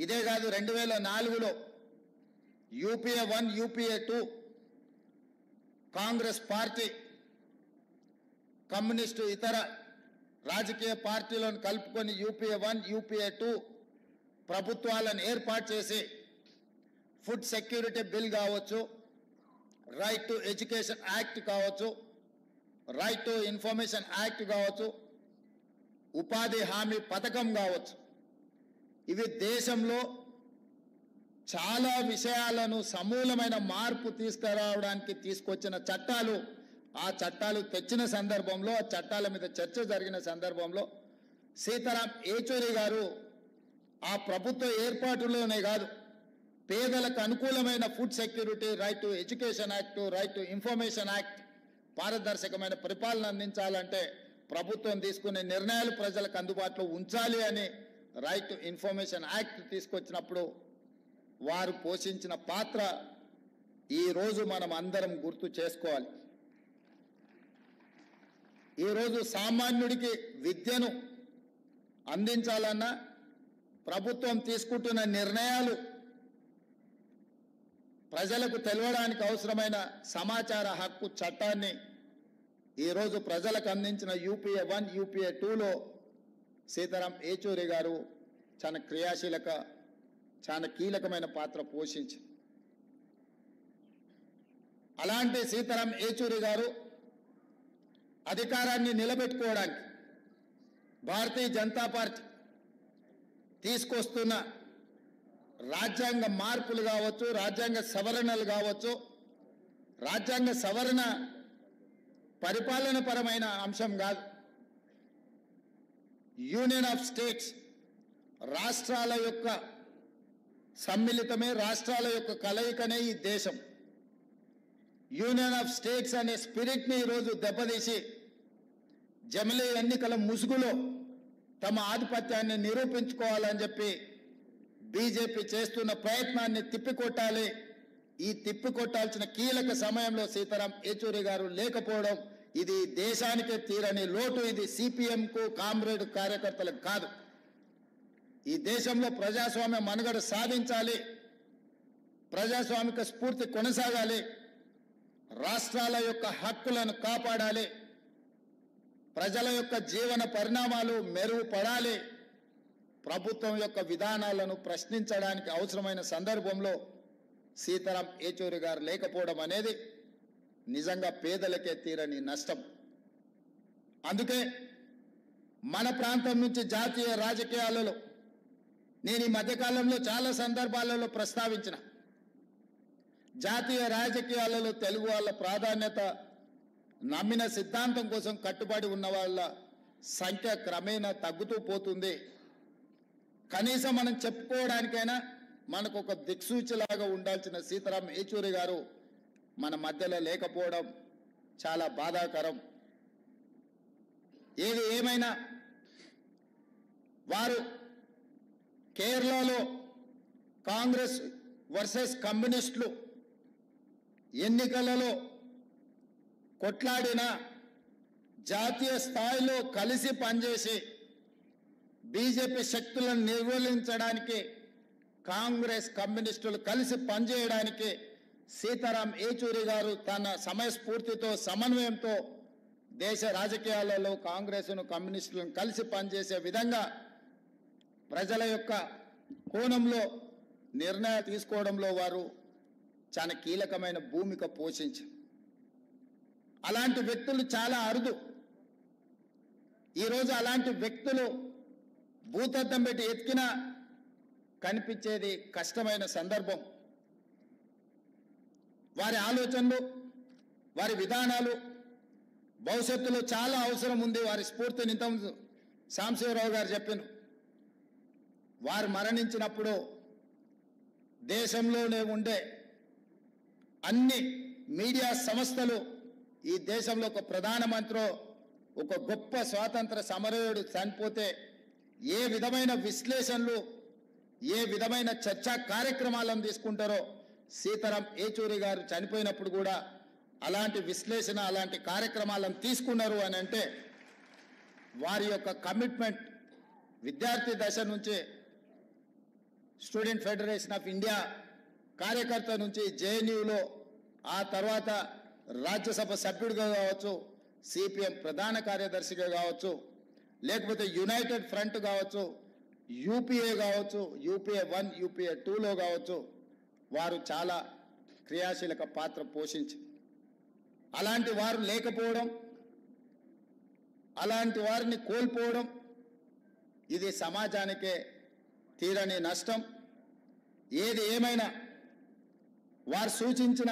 ఇదే కాదు 2004లో UPA 1 UPA 2 Congress party communist ఇతర రాజకీయ పార్టీలను కలుపుకొని యూపీఏ 1 యూపీఏ 2 ప్రభుత్వాలను ఏర్పాటు చేసి ఫుడ్ సెక్యూరిటీ బిల్ కావచ్చు, రైట్ టు ఎడ్యుకేషన్ యాక్ట్ కావచ్చు, రైట్ టు ఇన్ఫర్మేషన్ యాక్ట్ కావచ్చు, ఉపాధి హామీ పథకం కావచ్చు, ఇవి దేశంలో చాలా విషయాలను సమూలమైన మార్పు తీసుకురావడానికి తీసుకొచ్చిన చట్టాలు. ఆ చట్టాలు తెచ్చిన సందర్భంలో, ఆ చట్టాల మీద చర్చ జరిగిన సందర్భంలో సీతారాం ఏచూరి గారు ఆ ప్రభుత్వ ఏర్పాటులోనే కాదు, పేదలకు అనుకూలమైన food security, right to education act, right to information act, పారదర్శకమైన పరిపాలన అందించాలంటే ప్రభుత్వం తీసుకునే నిర్ణయాలు ప్రజలకు అందుబాటులో ఉంచాలి అని రైట్ టు ఇన్ఫర్మేషన్ యాక్ట్ తీసుకొచ్చినప్పుడు వారు పోషించిన పాత్ర ఈరోజు మనం అందరం గుర్తు చేసుకోవాలి. ఈరోజు సామాన్యుడికి విద్యను అందించాలన్నా ప్రభుత్వం తీసుకుంటున్న నిర్ణయాలు ప్రజలకు తెలవడానికి అవసరమైన సమాచార హక్కు చట్టాన్ని ఈరోజు ప్రజలకు అందించిన యూపీఏ 1 యూపీఏ 2లో సీతారాం ఏచూరి గారు చాలా కీలకమైన పాత్ర పోషించి, అలాంటి సీతారాం ఏచూరి గారు అధికారాన్ని నిలబెట్టుకోవడానికి భారతీయ జనతా పార్టీ తీసుకొస్తున్న రాజ్యాంగ మార్పులు కావచ్చు, రాజ్యాంగ సవరణలు కావచ్చు, రాజ్యాంగ సవరణ పరిపాలన పరమైన అంశం కాదు, యూనియన్ ఆఫ్ స్టేట్స్, రాష్ట్రాల యొక్క సమ్మిళితమే, రాష్ట్రాల యొక్క కలయికనే ఈ దేశం. యూనియన్ ఆఫ్ స్టేట్స్ అనే స్పిరిట్ని ఈరోజు దెబ్బతీసి జమిలీ ఎన్నికల ముసుగులో తమ ఆధిపత్యాన్ని నిరూపించుకోవాలని చెప్పి బీజేపీ చేస్తున్న ప్రయత్నాన్ని తిప్పికొట్టాలి. ఈ తిప్పికొట్టాల్సిన కీలక సమయంలో సీతారాం ఏచూరి గారు లేకపోవడం ఇది దేశానికే తీరని లోటు. ఇది సిపిఎంకు, కామ్రేడ్ కార్యకర్తలకు కాదు. ఈ దేశంలో ప్రజాస్వామ్య మనుగడ సాధించాలి, ప్రజాస్వామిక స్ఫూర్తి కొనసాగాలి, రాష్ట్రాల యొక్క హక్కులను కాపాడాలి, ప్రజల యొక్క జీవన పరిణామాలు మెరుగుపడాలి, ప్రభుత్వం యొక్క విధానాలను ప్రశ్నించడానికి అవసరమైన సందర్భంలో సీతారాం ఏచూరి గారు లేకపోవడం అనేది నిజంగా పేదలకే తీరని నష్టం. అందుకే మన ప్రాంతం నుంచి జాతీయ రాజకీయాలలో నేను ఈ మధ్యకాలంలో చాలా సందర్భాలలో ప్రస్తావించిన, జాతీయ రాజకీయాలలో తెలుగు వాళ్ళ ప్రాధాన్యత, నమ్మిన సిద్ధాంతం కోసం కట్టుబడి ఉన్న వాళ్ళ సంఖ్య క్రమేణా తగ్గుతూ పోతుంది. కనీసం మనం చెప్పుకోవడానికైనా మనకు ఒక దిక్సూచిలాగా ఉండాల్సిన సీతారాం ఏచూరి గారు మన మధ్యలో లేకపోవడం చాలా బాధాకరం. ఏది ఏమైనా వారు కేరళలో కాంగ్రెస్ వర్సెస్ కమ్యూనిస్టులు ఎన్నికలలో కొట్లాడిన, జాతీయ స్థాయిలో కలిసి పనిచేసి బీజేపీ శక్తులను నిర్మూలించడానికి కాంగ్రెస్ కమ్యూనిస్టులు కలిసి పనిచేయడానికి సీతారాం ఏచూరి గారు తన సమయస్ఫూర్తితో, సమన్వయంతో దేశ రాజకీయాలలో కాంగ్రెస్ను, కమ్యూనిస్టులను కలిసి పనిచేసే విధంగా ప్రజల యొక్క కోణంలో నిర్ణయాలు తీసుకోవడంలో వారు చాలా కీలకమైన భూమిక పోషించారు. అలాంటి వ్యక్తులు చాలా అరుదు. ఈరోజు అలాంటి వ్యక్తులు భూతద్దం పెట్టి ఎతికినా కనిపించేది కష్టమైన సందర్భం. వారి ఆలోచనలు, వారి విధానాలు భవిష్యత్తులో చాలా అవసరం ఉంది. వారి స్ఫూర్తిని ఇంతకుముందు సాంబశివరావు గారు చెప్పారు. వారు మరణించినప్పుడు దేశంలోనే ఉండే అన్ని మీడియా సంస్థలు ఈ దేశంలో ఒక ప్రధానమంత్రి, ఒక గొప్ప స్వాతంత్ర సమరయోధుడు చనిపోతే ఏ విధమైన విశ్లేషణలు, ఏ విధమైన చర్చా కార్యక్రమాలను తీసుకుంటారో సీతారాం ఏచూరి గారు చనిపోయినప్పుడు కూడా అలాంటి విశ్లేషణ, అలాంటి కార్యక్రమాలను తీసుకున్నారు అని అంటే వారి యొక్క కమిట్మెంట్ విద్యార్థి దశ నుంచి స్టూడెంట్ ఫెడరేషన్ ఆఫ్ ఇండియా కార్యకర్త నుంచి జేఎన్యూలో, ఆ తర్వాత రాజ్యసభ సభ్యుడిగా కావచ్చు, సిపిఎం ప్రధాన కార్యదర్శిగా కావచ్చు, లేకపోతే యునైటెడ్ ఫ్రంట్ కావచ్చు, యూపీఏ కావచ్చు, యూపీఏ 1 యూపీఏ 2లో కావచ్చు, వారు చాలా క్రియాశీలక పాత్ర పోషించి, అలాంటి వారు లేకపోవడం, అలాంటి వారిని కోల్పోవడం ఇది సమాజానికే తీరని నష్టం. ఏది ఏమైనా వారు సూచించిన